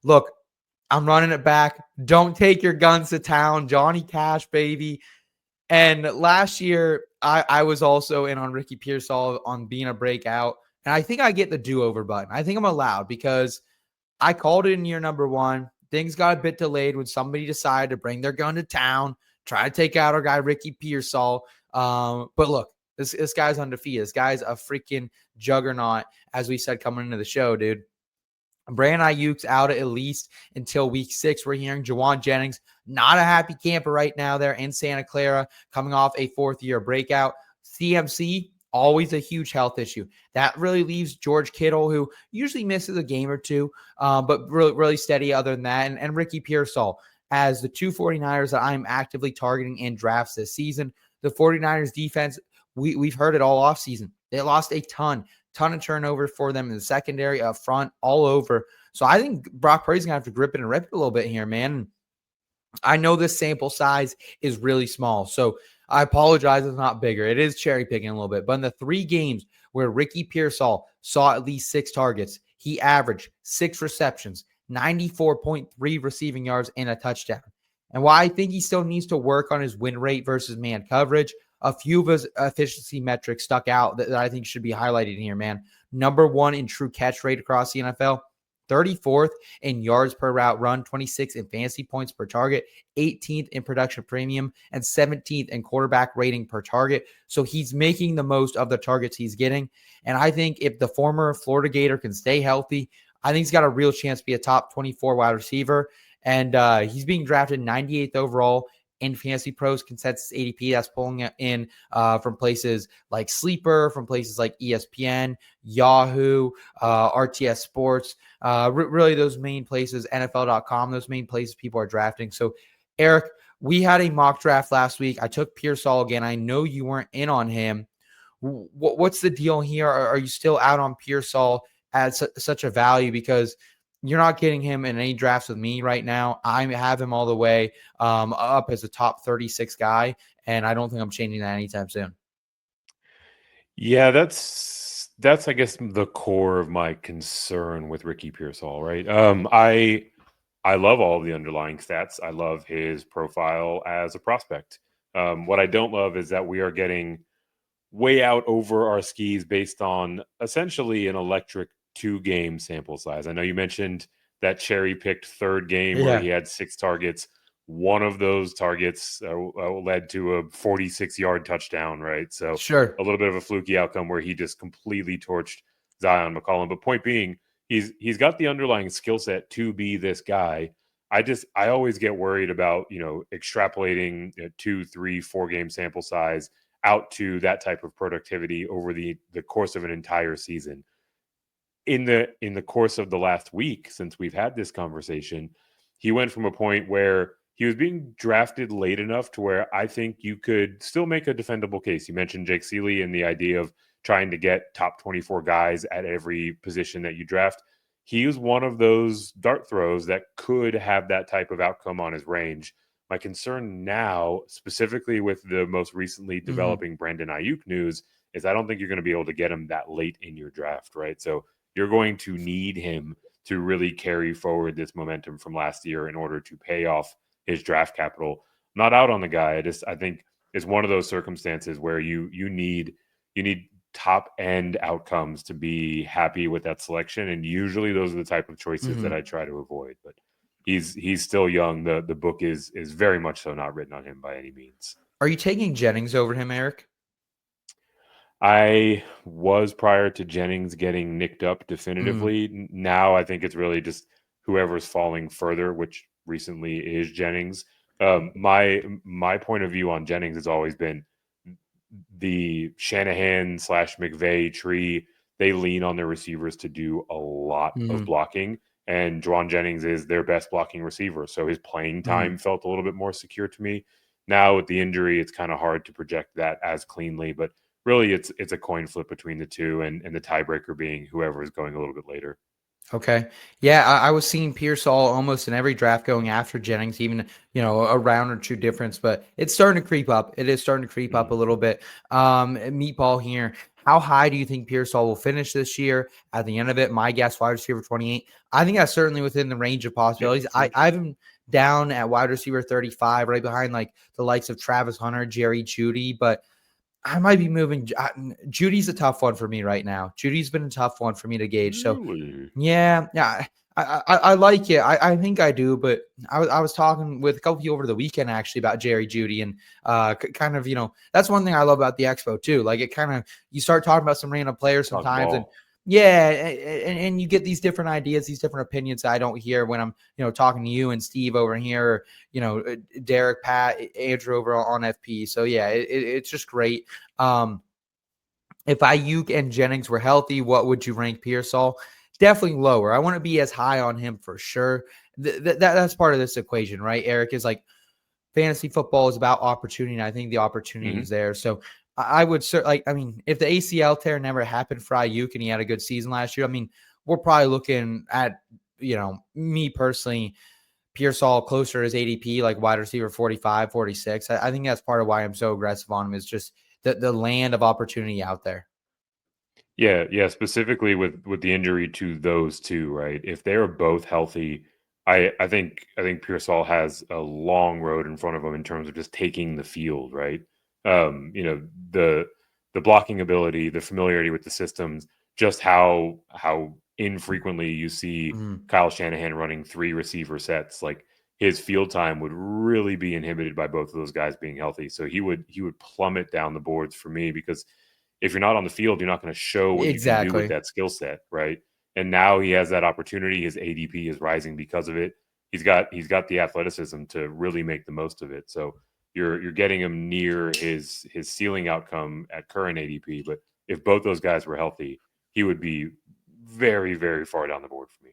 look, I'm running it back. Don't take your guns to town. Johnny Cash, baby. And last year, I was also in on Ricky Pearsall on being a breakout. And I think I get the do-over button. I think I'm allowed because I called it in year number 1. Things got a bit delayed when somebody decided to bring their gun to town, try to take out our guy, Ricky Pearsall. But look, this guy's undefeated. This guy's a freaking juggernaut, as we said coming into the show, dude. Brandon Aiyuk's out at least until week 6. We're hearing Juwan Jennings, not a happy camper right now there in Santa Clara, coming off a 4th-year breakout. CMC, always a huge health issue. That really leaves George Kittle, who usually misses a game or two, but really steady other than that. And Ricky Pearsall as the 2 49ers that I'm actively targeting in drafts this season. The 49ers defense, we've heard it all offseason. They lost a ton of turnover for them in the secondary, up front, all over. So I think Brock Purdy's going to have to grip it and rip it a little bit here, man. I know this sample size is really small, so I apologize it's not bigger. It is cherry picking a little bit. But in the 3 games where Ricky Pearsall saw at least 6 targets, he averaged 6 receptions, 94.3 receiving yards, and a touchdown. And while I think he still needs to work on his win rate versus man coverage, a few of his efficiency metrics stuck out that I think should be highlighted here, man. Number 1 in true catch rate across the NFL, 34th in yards per route run, 26th in fantasy points per target, 18th in production premium, and 17th in quarterback rating per target. So he's making the most of the targets he's getting. And I think if the former Florida Gator can stay healthy, I think he's got a real chance to be a top 24 wide receiver. And he's being drafted 98th overall in Fantasy Pros consensus ADP. That's pulling it in from places like Sleeper, from places like ESPN, Yahoo, RTS Sports, really those main places, NFL.com, those main places people are drafting. So, Eric, we had a mock draft last week. I took Pearsall again. I know you weren't in on him. What's the deal here? Are you still out on Pearsall at such a value? Because you're not getting him in any drafts with me right now. I have him all the way up as a top 36 guy, and I don't think I'm changing that anytime soon. Yeah, that's I guess the core of my concern with Ricky Pearsall, right? I love all of the underlying stats. I love his profile as a prospect. What I don't love is that we are getting way out over our skis based on essentially an electric 2-game sample size. I know you mentioned that cherry-picked 3rd game where he had 6 targets. One of those targets led to a 46-yard touchdown, right? So Sure. a little bit of a fluky outcome where he just completely torched Zion McCollum. But point being, he's got the underlying skill set to be this guy. I always get worried about, extrapolating a 2, 3, 4-game sample size out to that type of productivity over the course of an entire season. In the course of the last week, since we've had this conversation, he went from a point where he was being drafted late enough to where I think you could still make a defendable case. You mentioned Jake Seeley and the idea of trying to get top 24 guys at every position that you draft. He was one of those dart throws that could have that type of outcome on his range. My concern now, specifically with the most recently developing Brandon Aiyuk news, is I don't think you're going to be able to get him that late in your draft, right? So you're going to need him to really carry forward this momentum from last year in order to pay off his draft capital. I'm not out on the guy. I think it's one of those circumstances where you need top end outcomes to be happy with that selection, and usually those are the type of choices that I try to avoid. But he's still young. The book is very much so not written on him by any means. Are you taking Jennings over him, Eric? I was prior to Jennings getting nicked up definitively. Now I think it's really just whoever's falling further, which recently is Jennings. My point of view on Jennings has always been the Shanahan / McVay tree. They lean on their receivers to do a lot of blocking, and Juwan Jennings is their best blocking receiver. So his playing time felt a little bit more secure to me. Now with the injury, it's kind of hard to project that as cleanly, but really it's a coin flip between the two, and the tiebreaker being whoever is going a little bit later. Okay. Yeah, I was seeing Pearsall almost in every draft going after Jennings, even, a round or two difference, but it's starting to creep up. It is starting to creep up a little bit. Meatball here. How high do you think Pearsall will finish this year? At the end of it, my guess, wide receiver 28. I think that's certainly within the range of Yeah, possibilities. same. I have him down at wide receiver 35, right behind like the likes of Travis Hunter, Jerry Jeudy, but I might be moving. Judy's a tough one for me right now. Judy's been a tough one for me to gauge. So Really? yeah. I like it. I think I do, but I was talking with a couple people over the weekend actually about Jerry Jeudy and kind of, that's one thing I love about the Expo too. Like it kind of, you start talking about some random players Talk sometimes, and ball. yeah, and you get these different ideas, these different opinions that I don't hear when I'm talking to you and Steve over here, or Derek, Pat, Andrew over on FP. So yeah, it's just great. If Ayuk and Jennings were healthy, what would you rank Pearsall? Definitely lower. I want to be as high on him for sure. That's part of this equation, right? Eric, is like fantasy football is about opportunity, and I think the opportunity Hmm. is there. So I would like, I mean, if the ACL tear never happened for Ayuk and he had a good season last year, I mean, we're probably looking at, me personally, Pearsall closer as ADP, like wide receiver 45, 46. I think that's part of why I'm so aggressive on him, is just the land of opportunity out there. Yeah. Specifically with the injury to those two, right? If they are both healthy, I think Pearsall has a long road in front of him in terms of just taking the field, right? The blocking ability, the familiarity with the systems, just how infrequently you see Mm. Kyle Shanahan running 3 receiver sets. Like his field time would really be inhibited by both of those guys being healthy. So he would plummet down the boards for me, because if you're not on the field, you're not going to show what you can do with Exactly. that skill set, right? And now he has that opportunity. His ADP is rising because of it. He's got the athleticism to really make the most of it. So you're getting him near his ceiling outcome at current ADP. But if both those guys were healthy, he would be very, very far down the board for me.